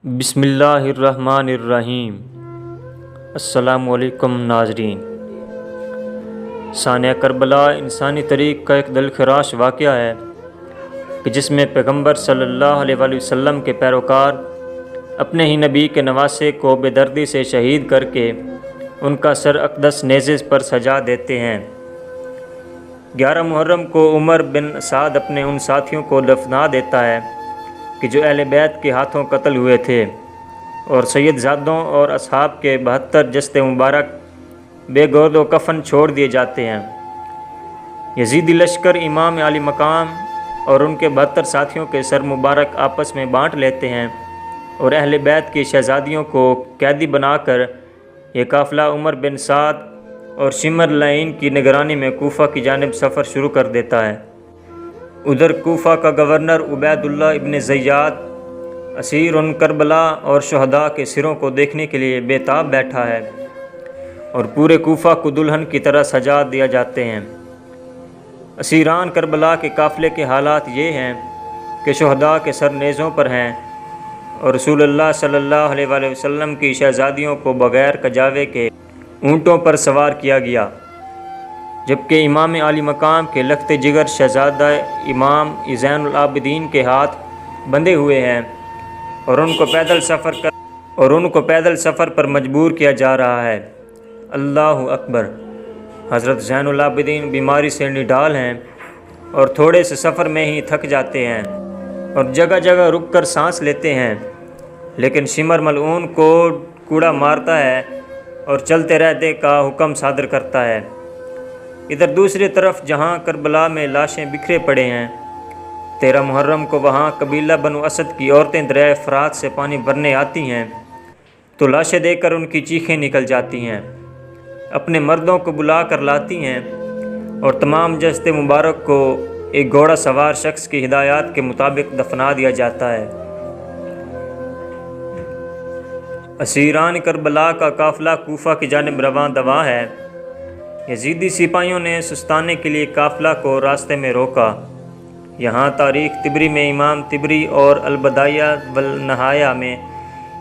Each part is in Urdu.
بسم اللہ الرحمن الرحیم۔ السلام علیکم ناظرین۔ سانحہ کربلا انسانی تاریخ کا ایک دلخراش واقعہ ہے کہ جس میں پیغمبر صلی اللہ علیہ وآلہ وسلم کے پیروکار اپنے ہی نبی کے نواسے کو بے دردی سے شہید کر کے ان کا سر اقدس نیزے پر سجا دیتے ہیں۔ 11 محرم کو عمر بن سعد اپنے ان ساتھیوں کو دفنا دیتا ہے کہ جو اہل بیت کے ہاتھوں قتل ہوئے تھے، اور سید زادوں اور اصحاب کے 72 جسد مبارک بے گود و کفن چھوڑ دیے جاتے ہیں۔ یزیدی لشکر امام علی مقام اور ان کے 72 ساتھیوں کے سر مبارک آپس میں بانٹ لیتے ہیں، اور اہل بیت کی شہزادیوں کو قیدی بنا کر یہ قافلہ عمر بن سعد اور شمر لعین کی نگرانی میں کوفہ کی جانب سفر شروع کر دیتا ہے۔ ادھر کوفہ کا گورنر عبید اللہ ابن زیاد اسیر ان کربلا اور شہداء کے سروں کو دیکھنے کے لیے بے تاب بیٹھا ہے، اور پورے کوفہ کو دلہن کی طرح سجا دیا جاتے ہیں۔ اسیران کربلا کے قافلے کے حالات یہ ہیں کہ شہداء کے سر نیزوں پر ہیں، اور رسول اللہ صلی اللہ علیہ وآلہ وسلم کی شہزادیوں کو بغیر کجاوے کے اونٹوں پر سوار کیا گیا، جبکہ امام علی مقام کے لخت جگر شہزادہ امام زین العابدین کے ہاتھ بندھے ہوئے ہیں، اور ان کو پیدل سفر پر مجبور کیا جا رہا ہے۔ اللہ اکبر۔ حضرت زین العابدین بیماری سے نڈال ہیں اور تھوڑے سے سفر میں ہی تھک جاتے ہیں اور جگہ جگہ رک کر سانس لیتے ہیں، لیکن شمر ملعون کو کوڑا مارتا ہے اور چلتے رہتے کا حکم صادر کرتا ہے۔ ادھر دوسری طرف جہاں کربلا میں لاشیں بکھرے پڑے ہیں، 13 محرم کو وہاں قبیلہ بنو اسد کی عورتیں دریائے فرات سے پانی بھرنے آتی ہیں تو لاشیں دیکھ کر ان کی چیخیں نکل جاتی ہیں، اپنے مردوں کو بلا کر لاتی ہیں، اور تمام جسد مبارک کو ایک گھوڑا سوار شخص کی ہدایات کے مطابق دفنا دیا جاتا ہے۔ اسیران کربلا کا قافلہ کوفہ کی جانب رواں دواں ہے۔ یزیدی سپاہیوں نے سستانے کے لیے قافلہ کو راستے میں روکا۔ یہاں تاریخ طبری میں امام طبری اور البدایہ والنہایہ میں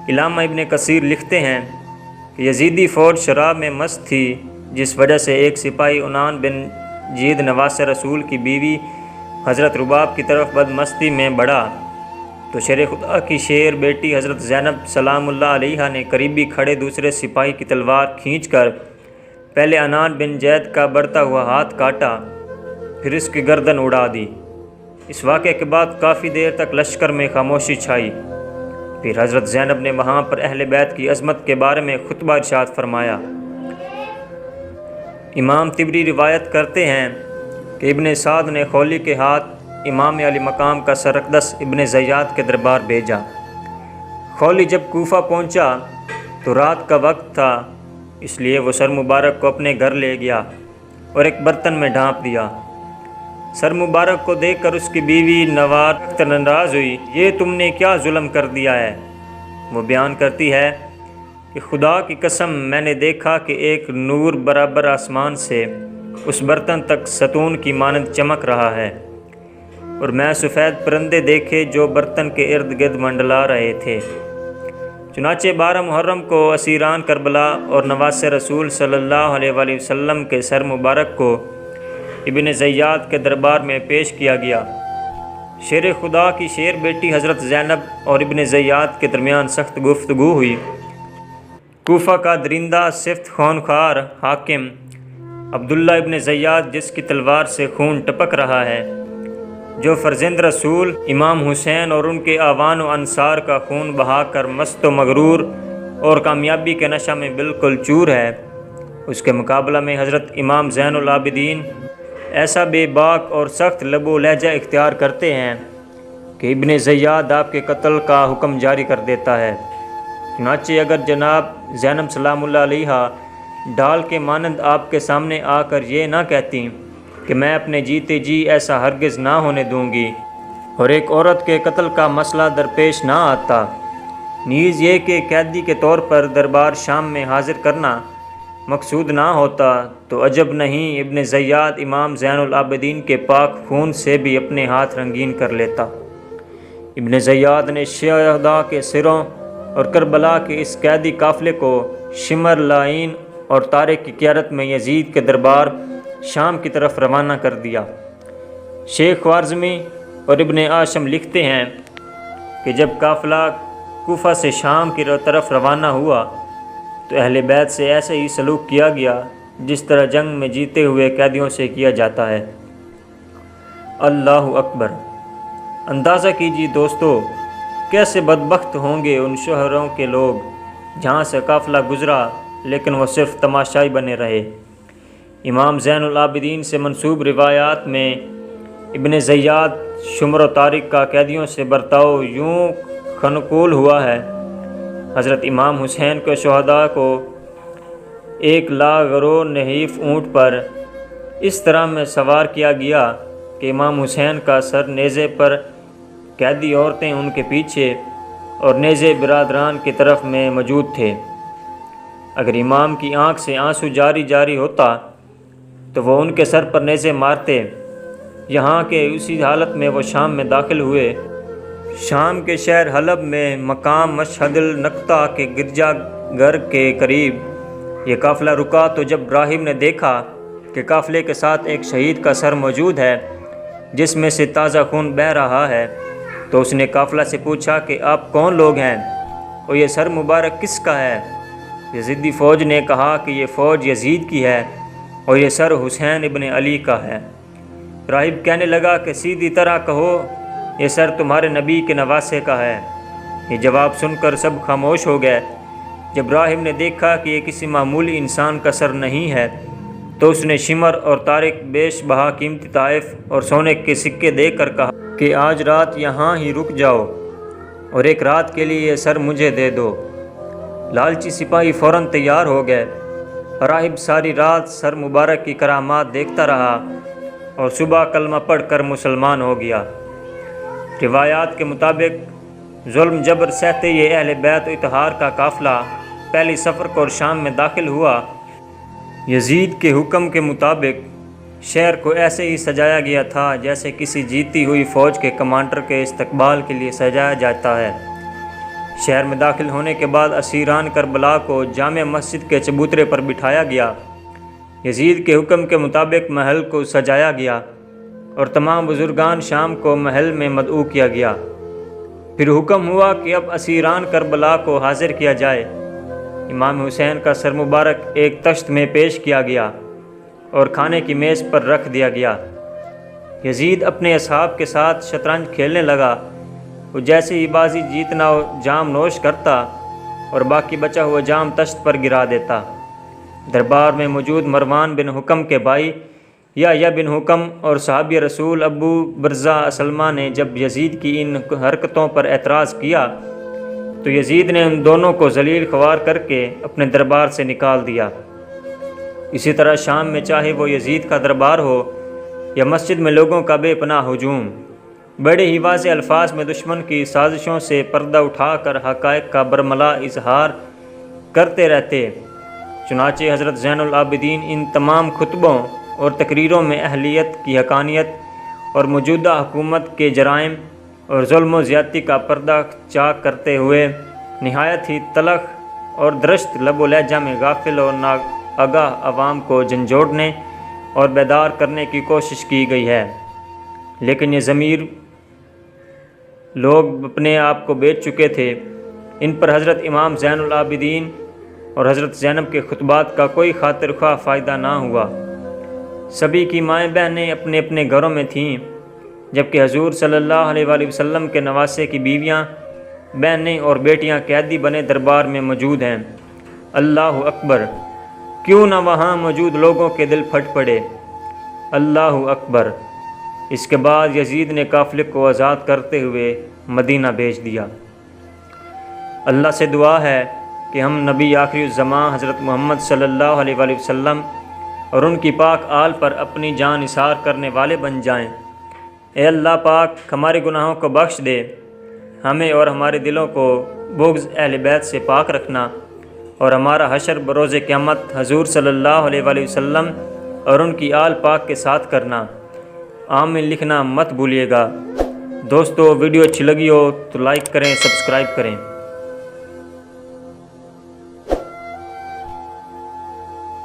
علامہ ابن کثیر لکھتے ہیں کہ یزیدی فوج شراب میں مست تھی، جس وجہ سے ایک سپاہی عنان بن جید نواس رسول کی بیوی حضرت رباب کی طرف بدمستی میں بڑھا تو شیر خدا کی شیر بیٹی حضرت زینب سلام اللہ علیہا نے قریبی کھڑے دوسرے سپاہی کی تلوار کھینچ کر پہلے عنان بن جید کا بڑھتا ہوا ہاتھ کاٹا، پھر اس کی گردن اڑا دی۔ اس واقعے کے بعد کافی دیر تک لشکر میں خاموشی چھائی۔ پھر حضرت زینب نے وہاں پر اہل بیت کی عظمت کے بارے میں خطبہ ارشاد فرمایا۔ امام طبری روایت کرتے ہیں کہ ابن سعد نے خولی کے ہاتھ امام علی مقام کا سر اقدس ابن زیاد کے دربار بھیجا۔ خولی جب کوفہ پہنچا تو رات کا وقت تھا، اس لیے وہ سر مبارک کو اپنے گھر لے گیا اور ایک برتن میں ڈھانپ دیا۔ سر مبارک کو دیکھ کر اس کی بیوی نوار ناراض ہوئی، یہ تم نے کیا ظلم کر دیا ہے؟ وہ بیان کرتی ہے کہ خدا کی قسم میں نے دیکھا کہ ایک نور برابر آسمان سے اس برتن تک ستون کی مانند چمک رہا ہے، اور میں سفید پرندے دیکھے جو برتن کے ارد گرد منڈلا رہے تھے۔ چنانچہ 12 محرم کو اسیران کربلا اور نواس رسول صلی اللہ علیہ وآلہ وسلم کے سر مبارک کو ابن زیاد کے دربار میں پیش کیا گیا۔ شیر خدا کی شیر بیٹی حضرت زینب اور ابن زیاد کے درمیان سخت گفتگو ہوئی۔ کوفہ کا درندہ صفت خونخوار حاکم عبداللہ ابن زیاد، جس کی تلوار سے خون ٹپک رہا ہے، جو فرزند رسول امام حسین اور ان کے اعوان و انصار کا خون بہا کر مست و مغرور اور کامیابی کے نشہ میں بالکل چور ہے، اس کے مقابلہ میں حضرت امام زین العابدین ایسا بے باک اور سخت لب و لہجہ اختیار کرتے ہیں کہ ابن زیاد آپ کے قتل کا حکم جاری کر دیتا ہے۔ چنانچہ اگر جناب زینب سلام اللہ علیہا ڈال کے مانند آپ کے سامنے آ کر یہ نہ کہتی کہ میں اپنے جیتے جی ایسا ہرگز نہ ہونے دوں گی، اور ایک عورت کے قتل کا مسئلہ درپیش نہ آتا، نیز یہ کہ قیدی کے طور پر دربار شام میں حاضر کرنا مقصود نہ ہوتا، تو عجب نہیں ابن زیاد امام زین العابدین کے پاک خون سے بھی اپنے ہاتھ رنگین کر لیتا۔ ابن زیاد نے شہداء کے سروں اور کربلا کے اس قیدی قافلے کو شمر، لعین اور طارق کی قیادت میں یزید کے دربار شام کی طرف روانہ کر دیا۔ شیخ خوارزمی اور ابن عاشم لکھتے ہیں کہ جب قافلہ کوفہ سے شام کی طرف روانہ ہوا تو اہل بیت سے ایسے ہی سلوک کیا گیا جس طرح جنگ میں جیتے ہوئے قیدیوں سے کیا جاتا ہے۔ اللہ اکبر! اندازہ کیجیے دوستو، کیسے بدبخت ہوں گے ان شہروں کے لوگ جہاں سے قافلہ گزرا لیکن وہ صرف تماشائی بنے رہے۔ امام زین العابدین سے منسوب روایات میں ابن زیاد شمر و طارق کا قیدیوں سے برتاؤ یوں خنقول ہوا ہے۔ حضرت امام حسین کے شہداء کو ایک لاغرو نحیف اونٹ پر اس طرح میں سوار کیا گیا کہ امام حسین کا سر نیزے پر، قیدی عورتیں ان کے پیچھے اور نیزے برادران کی طرف میں موجود تھے۔ اگر امام کی آنکھ سے آنسو جاری ہوتا تو وہ ان کے سر پر نیزے مارتے، یہاں کہ اسی حالت میں وہ شام میں داخل ہوئے۔ شام کے شہر حلب میں مقام مشہد النقطہ کے گرجا گھر کے قریب یہ قافلہ رکا تو جب راہب نے دیکھا کہ قافلے کے ساتھ ایک شہید کا سر موجود ہے جس میں سے تازہ خون بہہ رہا ہے تو اس نے قافلہ سے پوچھا کہ آپ کون لوگ ہیں اور یہ سر مبارک کس کا ہے؟ یزیدی فوج نے کہا کہ یہ فوج یزید کی ہے اور یہ سر حسین ابن علی کا ہے۔ راہب کہنے لگا کہ سیدھی طرح کہو یہ سر تمہارے نبی کے نواسے کا ہے۔ یہ جواب سن کر سب خاموش ہو گئے۔ جب راہب نے دیکھا کہ یہ کسی معمولی انسان کا سر نہیں ہے تو اس نے شمر اور طارق بیش بہا قیمتی تحائف اور سونے کے سکے دے کر کہا کہ آج رات یہاں ہی رک جاؤ اور ایک رات کے لیے یہ سر مجھے دے دو۔ لالچی سپاہی فوراً تیار ہو گئے۔ راہب ساری رات سر مبارک کی کرامات دیکھتا رہا اور صبح کلمہ پڑھ کر مسلمان ہو گیا۔ روایات کے مطابق ظلم جبر سہتے یہ اہل بیت و اطہار کا قافلہ پہلی سفر کو شام میں داخل ہوا۔ یزید کے حکم کے مطابق شہر کو ایسے ہی سجایا گیا تھا جیسے کسی جیتی ہوئی فوج کے کمانڈر کے استقبال کے لیے سجایا جاتا ہے۔ شہر میں داخل ہونے کے بعد اسیران کربلا کو جامع مسجد کے چبوترے پر بٹھایا گیا۔ یزید کے حکم کے مطابق محل کو سجایا گیا اور تمام بزرگان شام کو محل میں مدعو کیا گیا۔ پھر حکم ہوا کہ اب اسیران کربلا کو حاضر کیا جائے۔ امام حسین کا سر مبارک ایک تشت میں پیش کیا گیا اور کھانے کی میز پر رکھ دیا گیا۔ یزید اپنے اصحاب کے ساتھ شطرنج کھیلنے لگا۔ وہ جیسے ہی بازی جیتنا جام نوش کرتا اور باقی بچا ہوا جام تشت پر گرا دیتا۔ دربار میں موجود مروان بن حکم کے بھائی یا بن حکم اور صحابی رسول ابو برزہ اسلمہ نے جب یزید کی ان حرکتوں پر اعتراض کیا تو یزید نے ان دونوں کو ذلیل خوار کر کے اپنے دربار سے نکال دیا۔ اسی طرح شام میں چاہے وہ یزید کا دربار ہو یا مسجد میں لوگوں کا بے پناہ ہجوم، بڑے ہی واضح الفاظ میں دشمن کی سازشوں سے پردہ اٹھا کر حقائق کا برملا اظہار کرتے رہتے۔ چنانچہ حضرت زین العابدین ان تمام خطبوں اور تقریروں میں اہلیت کی حقانیت اور موجودہ حکومت کے جرائم اور ظلم و زیادتی کا پردہ چاک کرتے ہوئے نہایت ہی تلخ اور درشت لب و لہجہ میں غافل اور ناآگاہ عوام کو جھنجھوڑنے اور بیدار کرنے کی کوشش کی گئی ہے۔ لیکن یہ ضمیر لوگ اپنے آپ کو بیچ چکے تھے۔ ان پر حضرت امام زین العابدین اور حضرت زینب کے خطبات کا کوئی خاطر خواہ فائدہ نہ ہوا۔ سبھی کی مائیں بہنیں اپنے اپنے گھروں میں تھیں، جبکہ حضور صلی اللہ علیہ وآلہ وسلم کے نواسے کی بیویاں، بہنیں اور بیٹیاں قیدی بنے دربار میں موجود ہیں۔ اللہ اکبر! کیوں نہ وہاں موجود لوگوں کے دل پھٹ پڑے۔ اللہ اکبر! اس کے بعد یزید نے قافلے کو آزاد کرتے ہوئے مدینہ بھیج دیا۔ اللہ سے دعا ہے کہ ہم نبی آخری الزمان حضرت محمد صلی اللہ علیہ وآلہ وسلم اور ان کی پاک آل پر اپنی جان نثار کرنے والے بن جائیں۔ اے اللہ پاک، ہمارے گناہوں کو بخش دے، ہمیں اور ہمارے دلوں کو بغض اہل بیت سے پاک رکھنا اور ہمارا حشر بروز قیامت حضور صلی اللہ علیہ وآلہ وسلم اور ان کی آل پاک کے ساتھ کرنا۔ آمین لکھنا مت بھولیے گا۔ دوستو، ویڈیو اچھی لگی ہو تو لائک کریں، سبسکرائب کریں۔